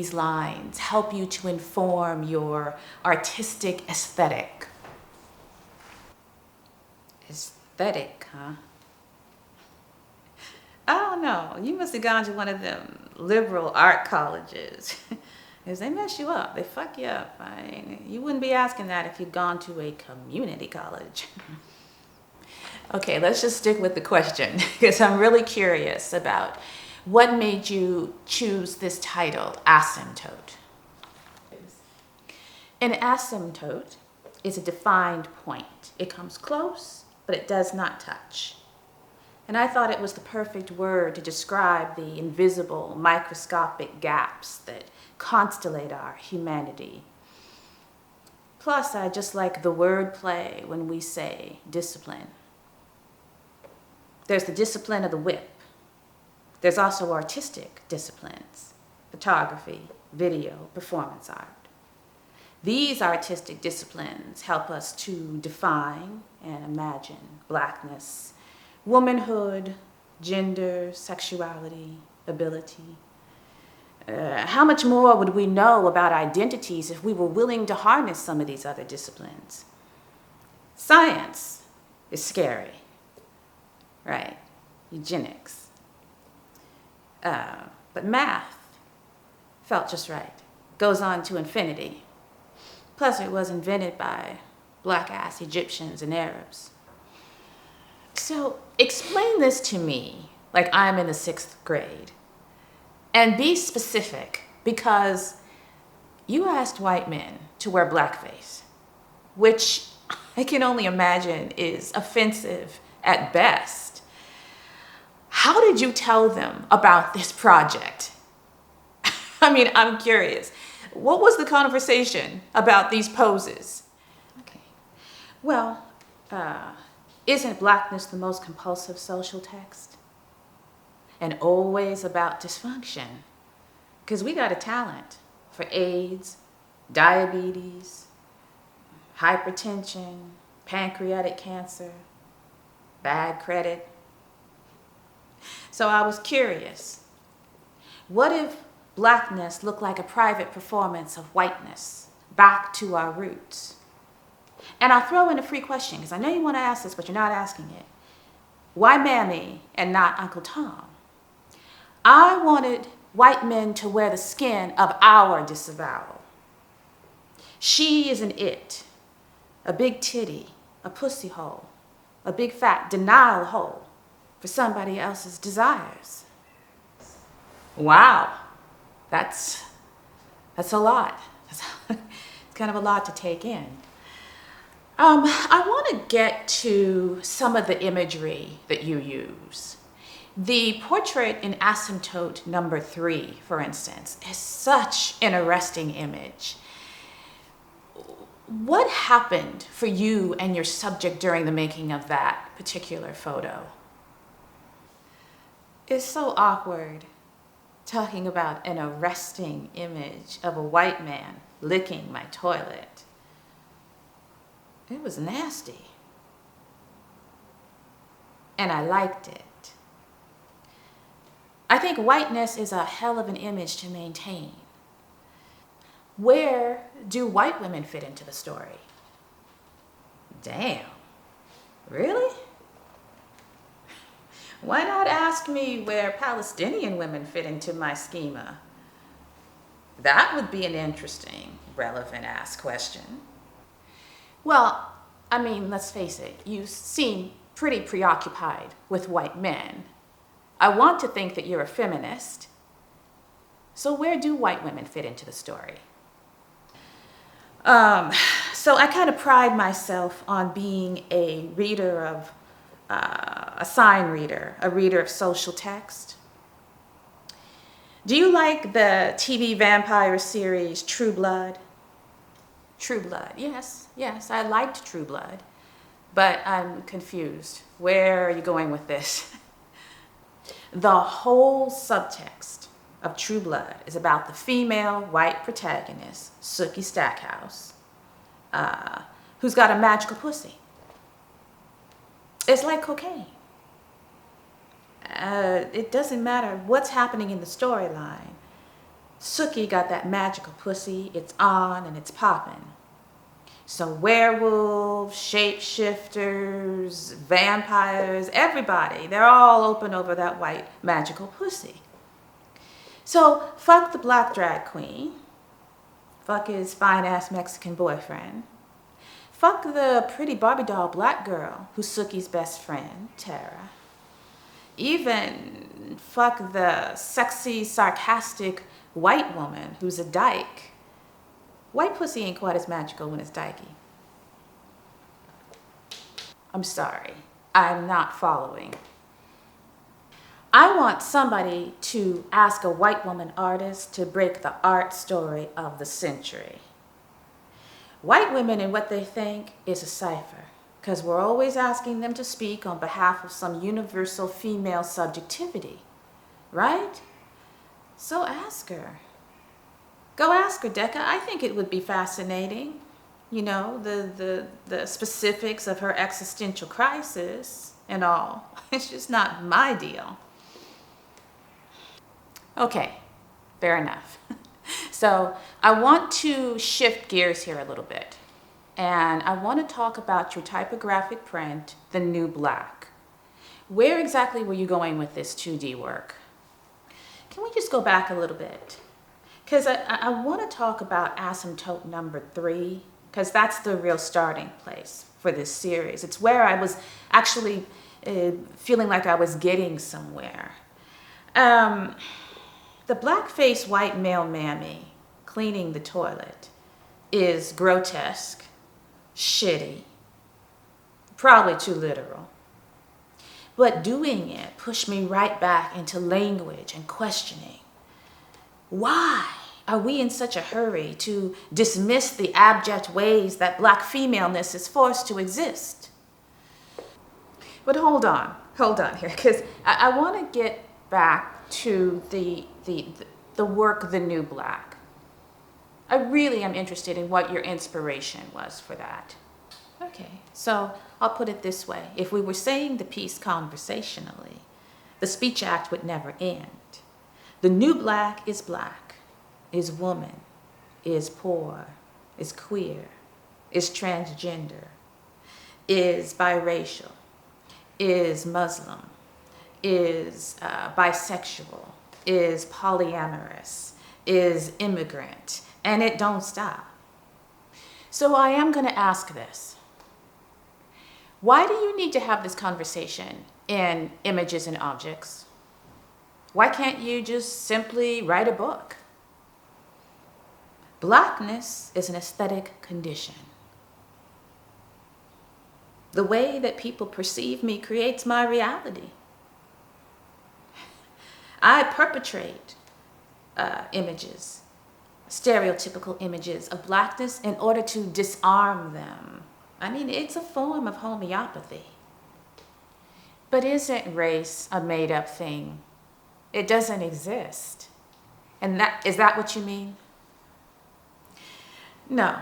these lines help you to inform your artistic aesthetic? Aesthetic, huh? I don't know. You must have gone to one of them liberal art colleges. Because they mess you up. They fuck you up. You wouldn't be asking that if you'd gone to a community college. Okay, let's just stick with the question because I'm really curious about what made you choose this title, asymptote. An asymptote is a defined point. It comes close, but it does not touch. And I thought it was the perfect word to describe the invisible, microscopic gaps that constellate our humanity. Plus, I just like the word play when we say discipline. There's the discipline of the whip. There's also artistic disciplines, photography, video, performance art. These artistic disciplines help us to define and imagine Blackness, womanhood, gender, sexuality, ability. How much more would we know about identities if we were willing to harness some of these other disciplines? Science is scary, right? Eugenics. But math felt just right. Goes on to infinity. Plus it was invented by black-ass Egyptians and Arabs. So explain this to me like I'm in the 6th grade. And be specific, because you asked white men to wear blackface, which I can only imagine is offensive at best. How did you tell them about this project? I mean, I'm curious. What was the conversation about these poses? Okay. Well, isn't Blackness the most compulsive social text? And always about dysfunction. Because we got a talent for AIDS, diabetes, hypertension, pancreatic cancer, bad credit. So I was curious, what if Blackness looked like a private performance of whiteness, back to our roots? And I'll throw in a free question, because I know you want to ask this, but you're not asking it. Why Mammy and not Uncle Tom? I wanted white men to wear the skin of our disavowal. She is an it, a big titty, a pussy hole, a big fat denial hole for somebody else's desires. Wow, that's a lot. It's kind of a lot to take in. I want to get to some of the imagery that you use. The portrait in asymptote number 3, for instance, is such an arresting image. What happened for you and your subject during the making of that particular photo? It's so awkward talking about an arresting image of a white man licking my toilet. It was nasty. And I liked it. I think whiteness is a hell of an image to maintain. Where do white women fit into the story? Damn, really? Why not ask me where Palestinian women fit into my schema? That would be an interesting, relevant-ass question. Well, I mean, let's face it, you seem pretty preoccupied with white men. I want to think that you're a feminist. So where do white women fit into the story? So I kind of pride myself on being a reader of, a sign reader, a reader of social text. Do you like the TV vampire series True Blood? True Blood, yes, I liked True Blood, but I'm confused. Where are you going with this? The whole subtext of True Blood is about the female white protagonist, Sookie Stackhouse, who's got a magical pussy. It's like cocaine. It doesn't matter what's happening in the storyline. Sookie got that magical pussy. It's on and it's popping. So werewolves, shapeshifters, vampires, everybody, they're all open over that white magical pussy. So fuck the black drag queen. Fuck his fine-ass Mexican boyfriend. Fuck the pretty Barbie doll black girl who's Sookie's best friend, Tara. Even fuck the sexy, sarcastic white woman who's a dyke. White pussy ain't quite as magical when it's dykey. I'm sorry, I'm not following. I want somebody to ask a white woman artist to break the art story of the century. White women and what they think is a cipher, because we're always asking them to speak on behalf of some universal female subjectivity, right? So ask her. Go ask her, Decca. I think it would be fascinating. You know, the specifics of her existential crisis and all. It's just not my deal. Okay, fair enough. So I want to shift gears here a little bit. And I want to talk about your typographic print, The New Black. Where exactly were you going with this 2D work? Can we just go back a little bit? Because I want to talk about asymptote number 3, because that's the real starting place for this series. It's where I was actually feeling like I was getting somewhere. The black-faced white male mammy cleaning the toilet is grotesque, shitty, probably too literal. But doing it pushed me right back into language and questioning. Why are we in such a hurry to dismiss the abject ways that black femaleness is forced to exist? But hold on here, because I want to get back to the work, The New Black. I really am interested in what your inspiration was for that. Okay, so I'll put it this way. If we were saying the piece conversationally, the speech act would never end. The new black, is woman, is poor, is queer, is transgender, is biracial, is Muslim, is bisexual, is polyamorous, is immigrant, and it don't stop. So I am going to ask this. Why do you need to have this conversation in images and objects? Why can't you just simply write a book? Blackness is an aesthetic condition. The way that people perceive me creates my reality. I perpetrate images, stereotypical images of blackness in order to disarm them. I mean, it's a form of homeopathy. But isn't race a made-up thing? It doesn't exist. And is that what you mean? No.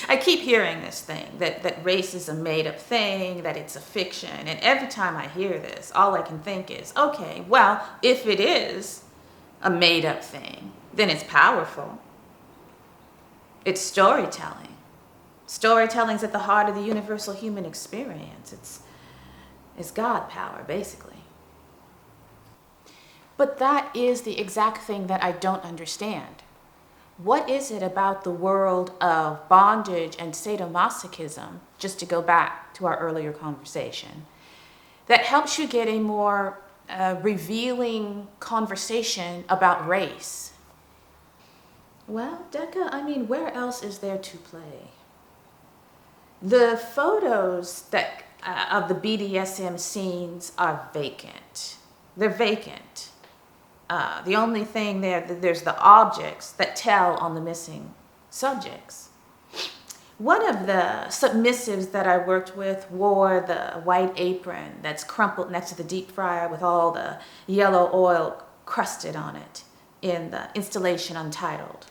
I keep hearing this thing, that race is a made-up thing, that it's a fiction. And every time I hear this, all I can think is, okay, well, if it is a made-up thing, then it's powerful. It's storytelling. Storytelling's at the heart of the universal human experience. It's God power, basically. But that is the exact thing that I don't understand. What is it about the world of bondage and sadomasochism, just to go back to our earlier conversation, that helps you get a more revealing conversation about race? Well, Decca, I mean, where else is there to play? The photos of the BDSM scenes are vacant. They're vacant. The only thing there's the objects that tell on the missing subjects. One of the submissives that I worked with wore the white apron that's crumpled next to the deep fryer with all the yellow oil crusted on it in the installation Untitled.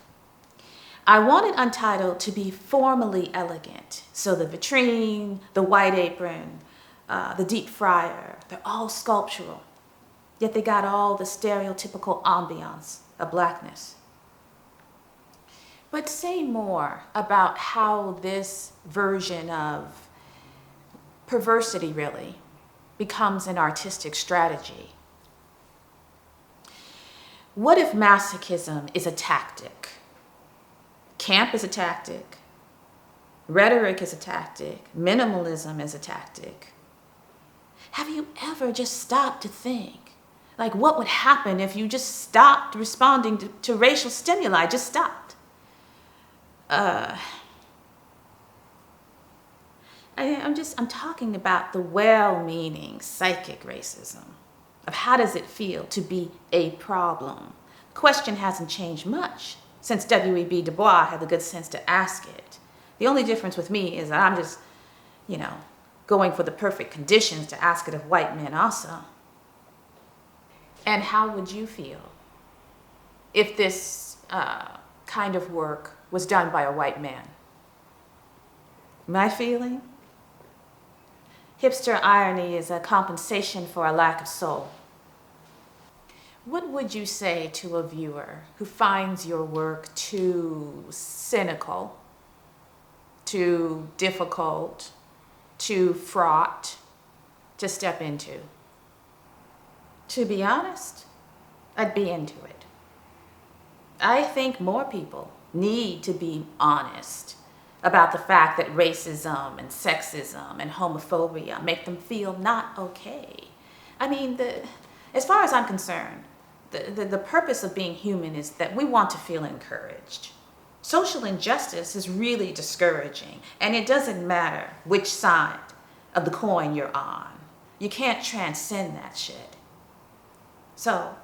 I wanted Untitled to be formally elegant. So the vitrine, the white apron, the deep fryer, they're all sculptural. Yet they got all the stereotypical ambiance of blackness. But say more about how this version of perversity really becomes an artistic strategy. What if masochism is a tactic? Camp is a tactic. Rhetoric is a tactic. Minimalism is a tactic. Have you ever just stopped to think, like, what would happen if you just stopped responding to racial stimuli? Just stopped. I'm talking about the well-meaning psychic racism of how does it feel to be a problem. The question hasn't changed much since W.E.B. Du Bois had the good sense to ask it. The only difference with me is that I'm just, going for the perfect conditions to ask it of white men also. And how would you feel if this kind of work was done by a white man? My feeling? Hipster irony is a compensation for a lack of soul. What would you say to a viewer who finds your work too cynical, too difficult, too fraught to step into? To be honest, I'd be into it. I think more people need to be honest about the fact that racism and sexism and homophobia make them feel not okay. I mean, as far as I'm concerned, the purpose of being human is that we want to feel encouraged. Social injustice is really discouraging, and it doesn't matter which side of the coin you're on. You can't transcend that shit. So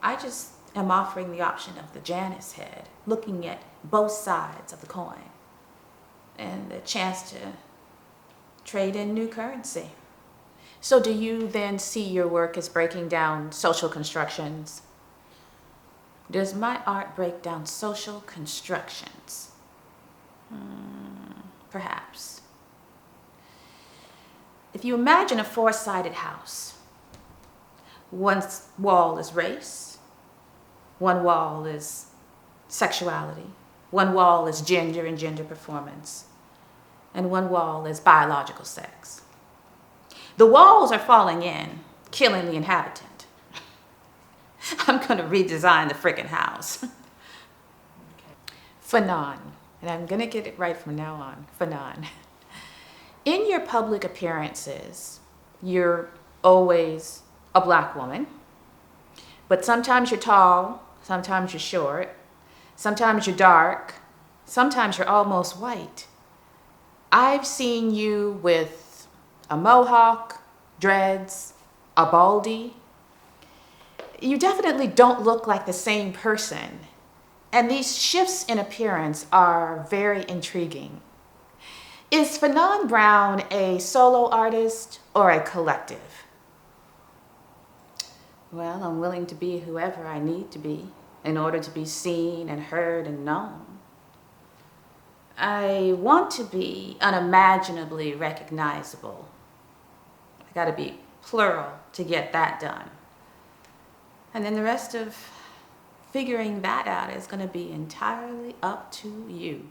I just am offering the option of the Janus head, looking at both sides of the coin, and the chance to trade in new currency. So do you then see your work as breaking down social constructions? Does my art break down social constructions? Perhaps. If you imagine a four-sided house, one wall is race, one wall is sexuality, one wall is gender and gender performance, and one wall is biological sex. The walls are falling in, killing the inhabitant. I'm going to redesign the frickin' house. Fanon, and I'm going to get it right from now on, Fanon. In your public appearances, you're always a black woman, but sometimes you're tall, sometimes you're short, sometimes you're dark, sometimes you're almost white. I've seen you with a mohawk, dreads, a baldy. You definitely don't look like the same person. And these shifts in appearance are very intriguing. Is Fanon Brown a solo artist or a collective? Well, I'm willing to be whoever I need to be in order to be seen and heard and known. I want to be unimaginably recognizable. I gotta be plural to get that done. And then the rest of figuring that out is gonna be entirely up to you.